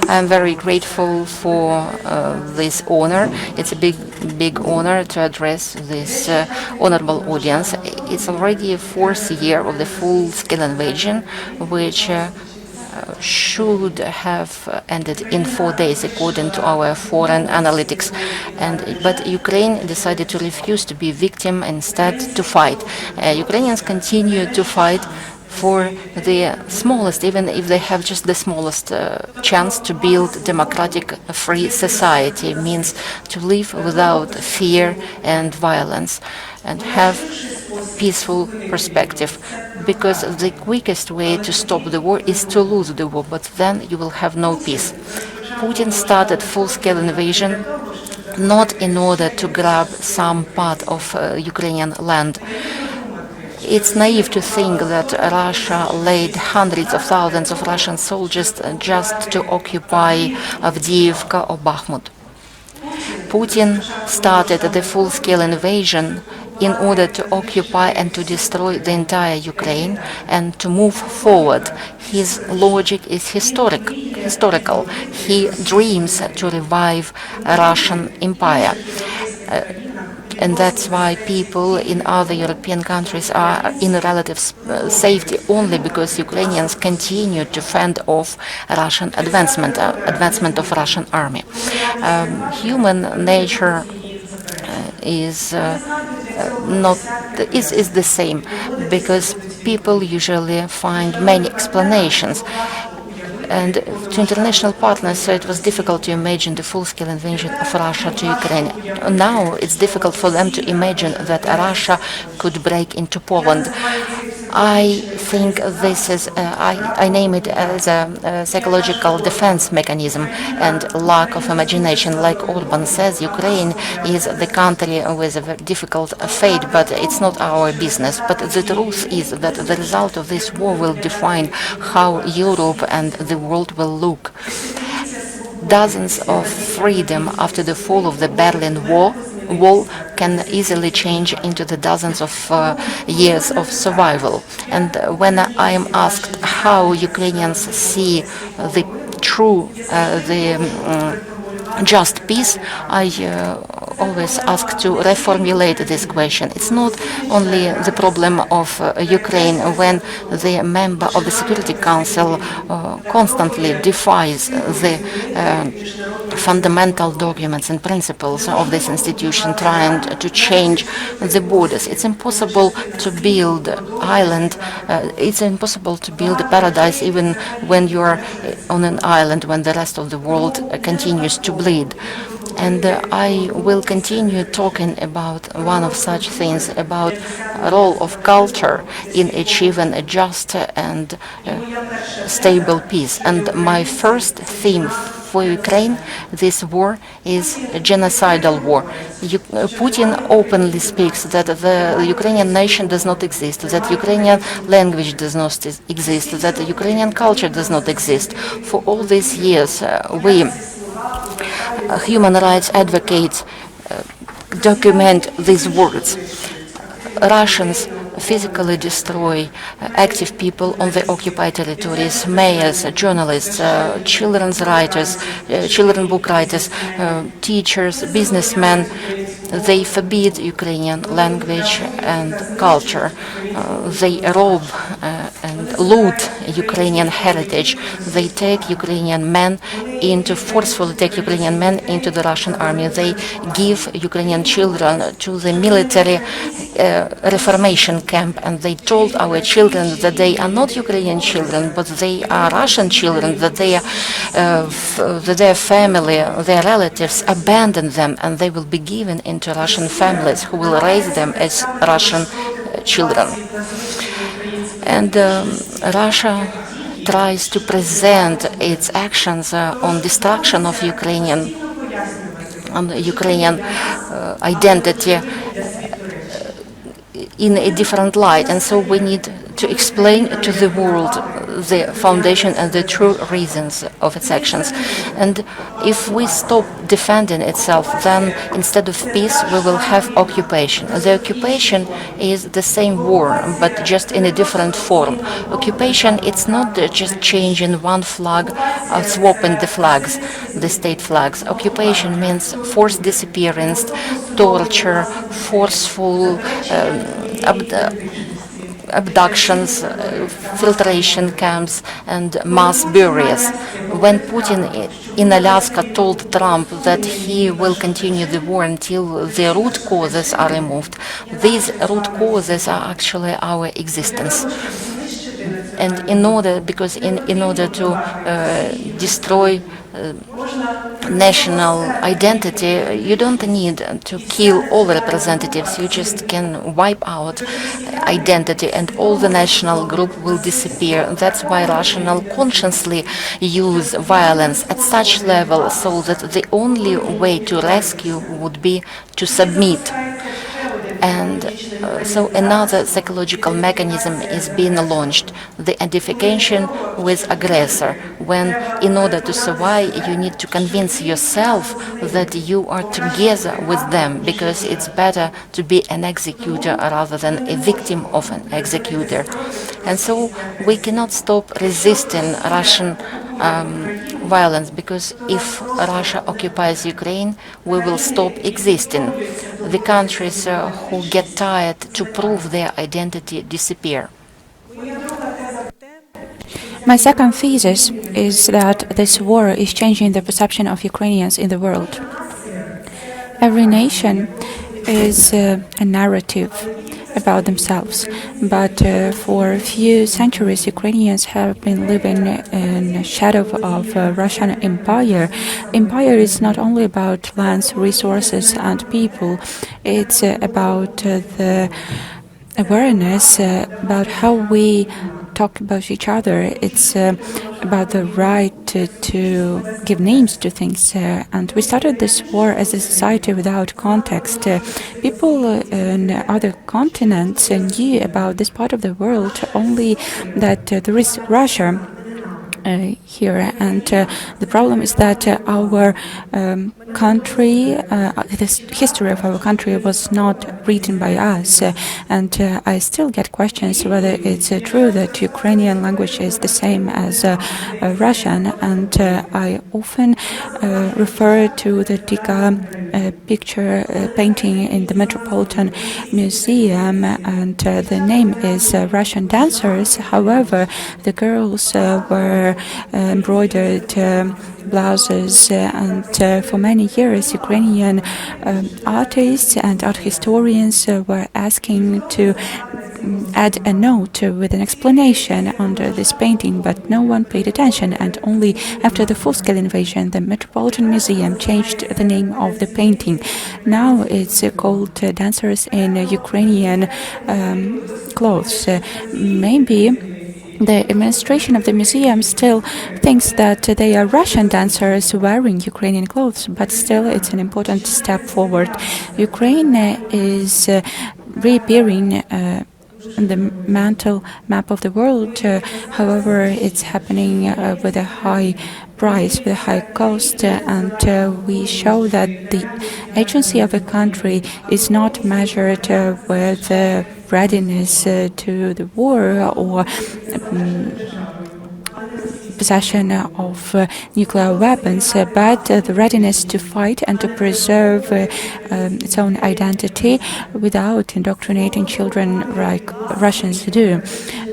I'm very grateful for this honor. It's a big honor to address this honorable audience. It's already a fourth year of the full-scale invasion, which should have ended in 4 days, according to our foreign analytics. But Ukraine decided to refuse to be victim, instead to fight. Ukrainians continue to fight for the smallest, even if they have just the smallest chance to build democratic, free society, means to live without fear and violence and have peaceful perspective. Because the quickest way to stop the war is to lose the war, but then you will have no peace. Putin started full-scale invasion not in order to grab some part of Ukrainian land. It's naive to think that Russia laid hundreds of thousands of Russian soldiers just to occupy Avdiivka or Bakhmut. Putin started the full-scale invasion in order to occupy and to destroy the entire Ukraine and to move forward. His logic is historical. He dreams to revive Russian empire. And that's why people in other European countries are in relative safety only because Ukrainians continue to fend off Russian advancement of Russian army. Human nature is the same, because people usually find many explanations. And to international partners, so it was difficult to imagine the full-scale invasion of Russia to Ukraine. Now it's difficult for them to imagine that Russia could break into Poland. I think this is, I name it as a psychological defense mechanism and lack of imagination. Like Orban says, Ukraine is the country with a very difficult fate, but it's not our business. But the truth is that the result of this war will define how Europe and the world will look. Dozens of freedom after the fall of the Berlin Wall can easily change into the dozens of years of survival. And when I am asked how Ukrainians see the true, just peace, I always ask to reformulate this question. It's not only the problem of Ukraine when the member of the Security Council constantly defies the fundamental documents and principles of this institution, trying to change the borders. It's impossible to build island. It's impossible to build a paradise even when you're on an island, when the rest of the world continues to bleed. And I will continue talking about one of such things, about the role of culture in achieving a just and stable peace. And my first theme for Ukraine, this war, is a genocidal war. Putin openly speaks that the Ukrainian nation does not exist, that Ukrainian language does not exist, that the Ukrainian culture does not exist. For all these years, we human rights advocates document these words. Russians physically destroy active people on the occupied territories, mayors, journalists, children's writers, children book writers, teachers, businessmen. They forbid Ukrainian language and culture. They rob and loot Ukrainian heritage. They take Ukrainian men forcefully take Ukrainian men into the Russian army. They give Ukrainian children to the military reformation camp, and they told our children that they are not Ukrainian children, but they are Russian children, that their family, their relatives abandoned them, and they will be given into Russian families who will raise them as Russian children. And Russia tries to present its actions on destruction of Ukrainian identity in a different light, and so we need to explain to the world the foundation and the true reasons of its actions. And if we stop defending itself, then instead of peace, we will have occupation. The occupation is the same war, but just in a different form. Occupation, it's not just changing one flag, swapping the flags, the state flags. Occupation means forced disappearance, torture, forceful abductions, filtration camps, and mass burials. When Putin in Alaska told Trump that he will continue the war until the root causes are removed, these root causes are actually our existence. And in order to destroy national identity, you don't need to kill all representatives. You just can wipe out identity, and all the national group will disappear. That's why Russia now consciously use violence at such level, so that the only way to rescue would be to submit. And so another psychological mechanism is being launched, the identification with aggressor, when in order to survive you need to convince yourself that you are together with them, because it's better to be an executor rather than a victim of an executor. And so we cannot stop resisting Russian violence, because if Russia occupies Ukraine, we will stop existing. The countries who get tired to prove their identity disappear. My second thesis is that this war is changing the perception of Ukrainians in the world. Every nation is a narrative about themselves, but for a few centuries Ukrainians have been living in the shadow of Russian Empire. Empire is not only about lands, resources and people, it's about the awareness about how we talk about each other. It's about the right to give names to things. And we started this war as a society without context. People in other continents knew about this part of the world only that there is Russia here, and the problem is that our country, the history of our country was not written by us, and I still get questions whether it's true that Ukrainian language is the same as Russian, and I often refer to the Tika picture painting in the Metropolitan Museum, and the name is Russian Dancers. However, the girls were embroidered blouses, and for many years Ukrainian artists and art historians were asking to add a note with an explanation under this painting, but no one paid attention, and only after the full-scale invasion the Metropolitan Museum changed the name of the painting. Now it's called Dancers in Ukrainian Clothes. Maybe the administration of the museum still thinks that they are Russian dancers wearing Ukrainian clothes, but still it's an important step forward. Ukraine is reappearing in the mental map of the world. However, it's happening with a high price, with a high cost, and we show that the agency of a country is not measured with readiness to the war or possession of nuclear weapons, but the readiness to fight and to preserve its own identity without indoctrinating children like Russians do.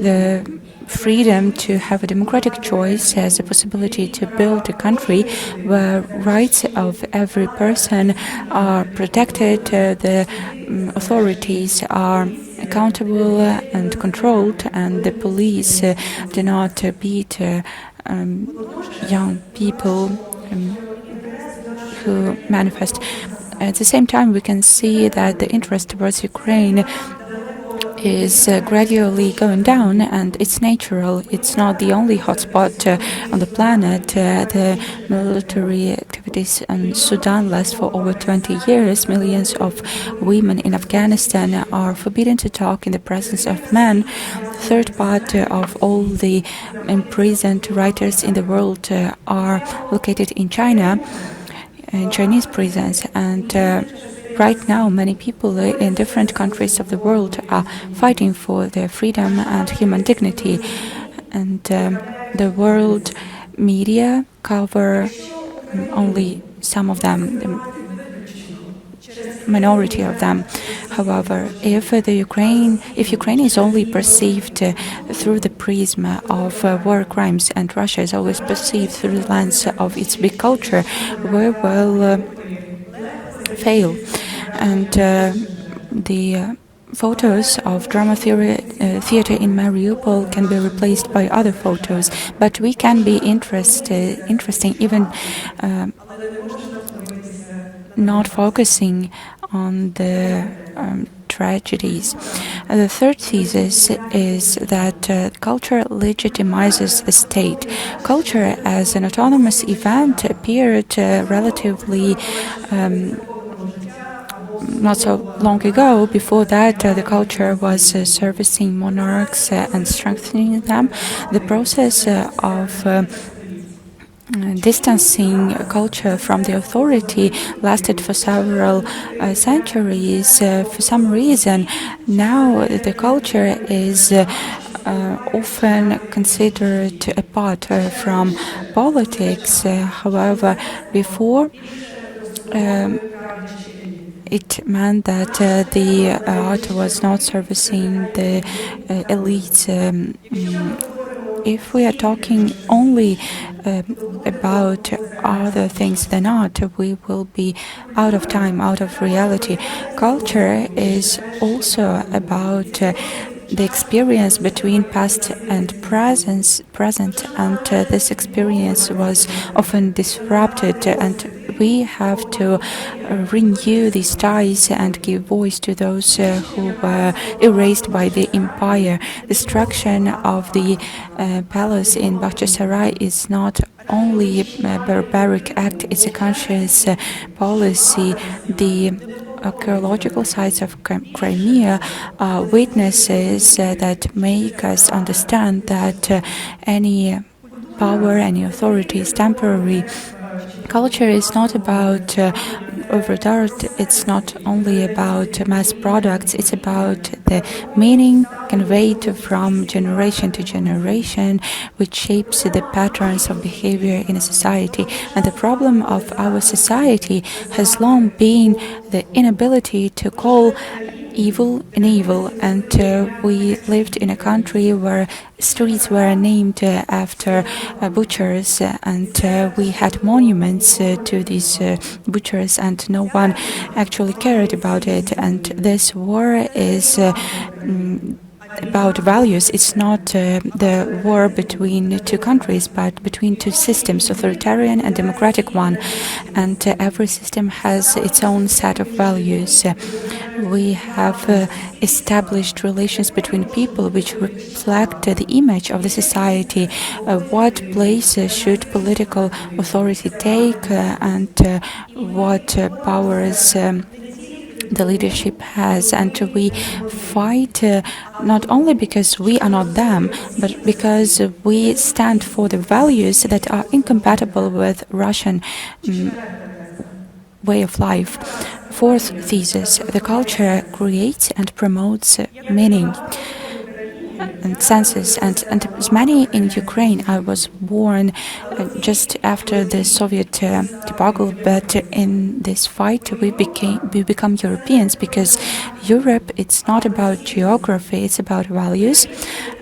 The freedom to have a democratic choice has the possibility to build a country where rights of every person are protected, the authorities are accountable and controlled, and the police do not beat young people who manifest. At the same time, we can see that the interest towards Ukraine is gradually going down, and it's natural. It's not the only hotspot on the planet. The military activity activities in Sudan last for over 20 years. Millions of women in Afghanistan are forbidden to talk in the presence of men. Third part of all the imprisoned writers in the world are located in China, in Chinese prisons, and right now many people in different countries of the world are fighting for their freedom and human dignity. And the world media cover only some of them, the minority of them. However, if Ukraine is only perceived through the prism of war crimes, and Russia is always perceived through the lens of its big culture, we will fail. And the photos of drama theater in Mariupol can be replaced by other photos, but we can be interesting even not focusing on the tragedies. The third thesis is that culture legitimizes the state. Culture as an autonomous event appeared relatively not so long ago. Before that, the culture was servicing monarchs and strengthening them. The process of distancing culture from the authority lasted for several centuries. For some reason, now the culture is often considered apart from politics. However, before it meant that the art was not servicing the elites. If we are talking only about other things than art, we will be out of time, out of reality. Culture is also about the experience between past and present, and this experience was often disrupted, and we have to renew these ties and give voice to those who were erased by the empire. Destruction of the palace in Bakhchisarai is not only a barbaric act, it's a conscious policy. The archaeological sites of Crimea are witnesses that make us understand that any power, any authority is temporary. Culture is not about overt art, it's not only about mass products, it's about the meaning conveyed from generation to generation, which shapes the patterns of behavior in a society. And the problem of our society has long been the inability to call evil an evil, and we lived in a country where streets were named after butchers, and we had monuments to these butchers, and no one actually cared about it. And this war is about values. It's not the war between two countries, but between two systems, authoritarian and democratic one. And every system has its own set of values. We have established relations between people which reflect the image of the society. What place should political authority take, and what powers the leadership has. And we fight not only because we are not them, but because we stand for the values that are incompatible with Russian way of life. Fourth thesis: the culture creates and promotes meaning and senses, and as many in Ukraine. I was born just after the Soviet debacle, but in this fight we become Europeans, because Europe, it's not about geography, it's about values.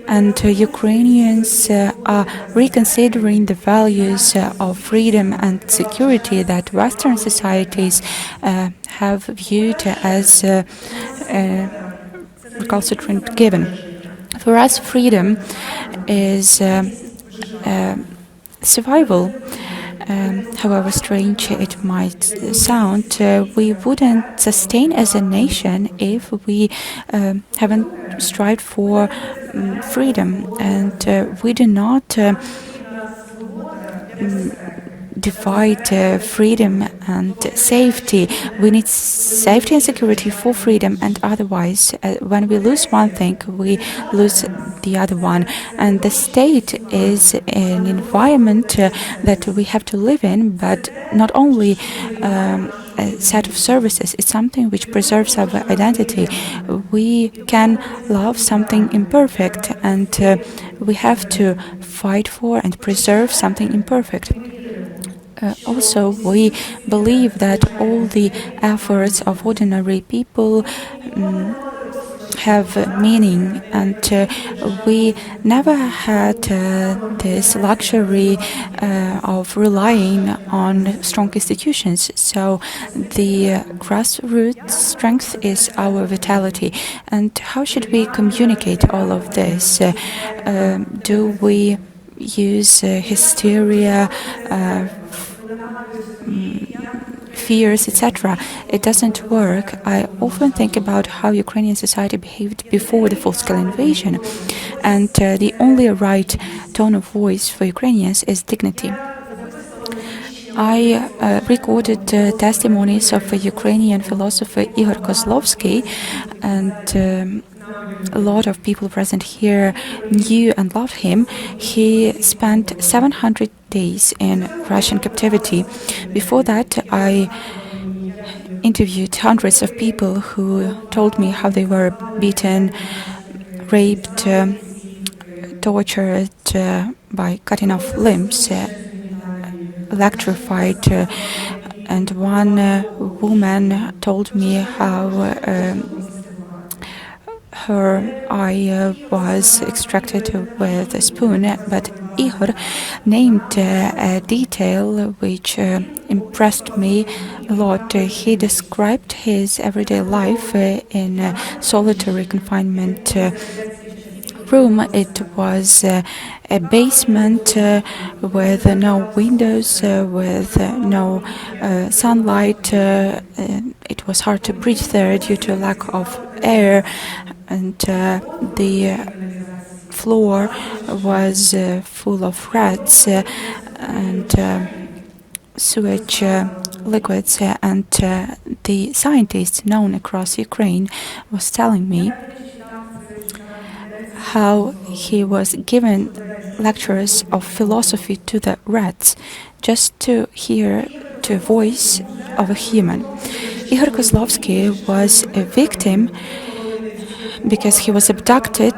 And Ukrainians are reconsidering the values of freedom and security that Western societies have viewed as recalcitrant given. For us, freedom is survival. However strange it might sound, we wouldn't sustain as a nation if we haven't strived for freedom, and we do not divide freedom and safety. We need safety and security for freedom, and otherwise, when we lose one thing, we lose the other one. And the state is an environment that we have to live in, but not only a set of services. It's something which preserves our identity. We can love something imperfect, and we have to fight for and preserve something imperfect. Also, we believe that all the efforts of ordinary people have meaning, and we never had this luxury of relying on strong institutions. So the grassroots strength is our vitality. And how should we communicate all of this? Do we use hysteria, fears, etc.? It doesn't work. I often think about how Ukrainian society behaved before the full-scale invasion, and the only right tone of voice for Ukrainians is dignity. I recorded testimonies of a Ukrainian philosopher Igor Kozlovsky, and a lot of people present here knew and loved him. He spent 700 days in Russian captivity. Before that, I interviewed hundreds of people who told me how they were beaten, raped, tortured by cutting off limbs, electrified, and one woman told me how her eye was extracted with a spoon, but Igor named a detail which impressed me a lot. He described his everyday life in a solitary confinement room. It was a basement with no windows, with no sunlight. It was hard to breathe there due to lack of air, and the floor was full of rats and sewage liquids, and the scientist known across Ukraine was telling me how he was given lectures of philosophy to the rats just to hear the voice of a human. Igor Kozlovsky was a victim because he was abducted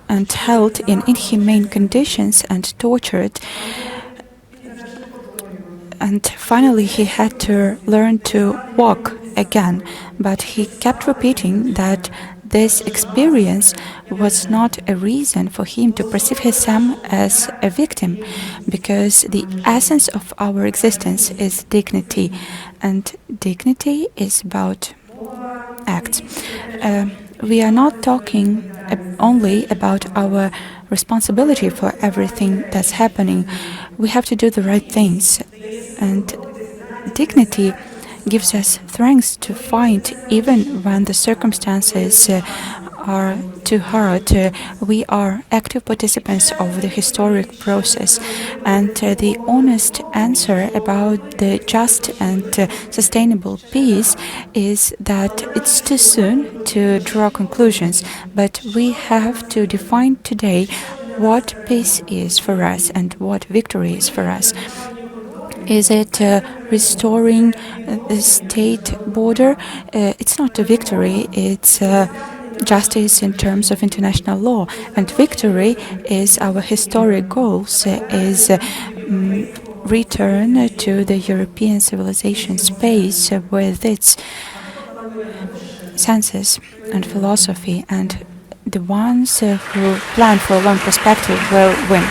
and held in inhumane conditions and tortured. And finally he had to learn to walk again, but he kept repeating that this experience was not a reason for him to perceive himself as a victim, because the essence of our existence is dignity, and dignity is about acts. We are not talking only about our responsibility for everything that's happening. We have to do the right things, and dignity gives us strength to fight even when the circumstances are too hard. We are active participants of the historic process, and the honest answer about the just and sustainable peace is that it's too soon to draw conclusions, but we have to define today what peace is for us and what victory is for us. Is it restoring the state border? It's not a victory, it's justice in terms of international law. And victory is our historic goals, is return to the European civilization space with its senses and philosophy. And the ones who plan for a long perspective will win.